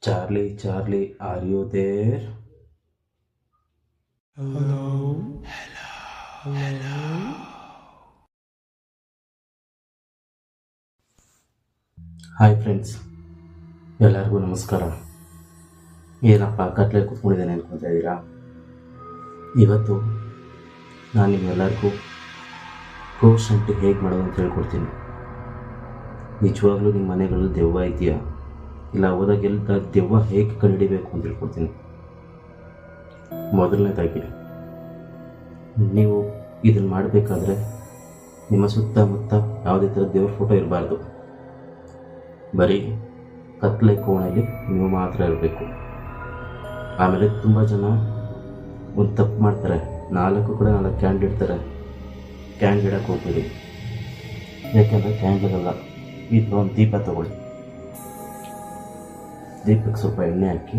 Charlie, Charlie, are you there? Hello. Hi friends, ಎಲ್ಲರಿಗೂ ನಮಸ್ಕಾರ. ಏನಪ್ಪ ಕತ್ಲೆ ಕೂತ್ಕೊಂಡಿದ್ದೇನೆ ಅನ್ಕೊತಾ ಇದ್ದೀರಾ? ಇವತ್ತು ನಾನು ನಿಮ್ಮೆಲ್ಲರಿಗೂ ಕೋಶಂಟಿ ಹೇಗೆ ಮಾಡೋದು ಅಂತ ಹೇಳ್ಕೊಡ್ತೀನಿ. ನಿಜವಾಗ್ಲೂ ನಿಮ್ಮ ಮನೆಗಳಲ್ಲಿ ದೆವ್ವ ಇದೆಯಾ, ಇಲ್ಲ ಹೋದಾಗೆಲ್ಲ ದೆವ್ವ ಹೇಗೆ ಕಂಡುಹಿಡಿಬೇಕು ಅಂತ ಹೇಳ್ಕೊಡ್ತೀನಿ. ಮೊದಲನೇದಾಗಿ ನೀವು ಇದನ್ನು ಮಾಡಬೇಕಾದ್ರೆ ನಿಮ್ಮ ಸುತ್ತಮುತ್ತ ಯಾವುದೇ ಥರ ದೇವ್ರ ಫೋಟೋ ಇರಬಾರ್ದು. ಬರೀ ಕತ್ಲೆ ಕೋಣೆಯಲ್ಲಿ ನೀವು ಮಾತ್ರ ಇರಬೇಕು. ಆಮೇಲೆ ತುಂಬ ಜನ ಒಂದು ತಪ್ಪು ಮಾಡ್ತಾರೆ, 4 ಕ್ಯಾಂಡ್ ಇಡ್ತಾರೆ. ಕ್ಯಾಂಡ್ ಇಡಕ್ಕೆ ಹೋಗ್ಬೇಡಿ, ಯಾಕೆಂದರೆ ಕ್ಯಾಂಡ್ಲಲ್ಲ. ಇದು ಒಂದು ದೀಪ ತಗೊಳ್ಳಿ, ದೀಪಕ್ಕೆ ಸ್ವಲ್ಪ ಎಣ್ಣೆ ಹಾಕಿ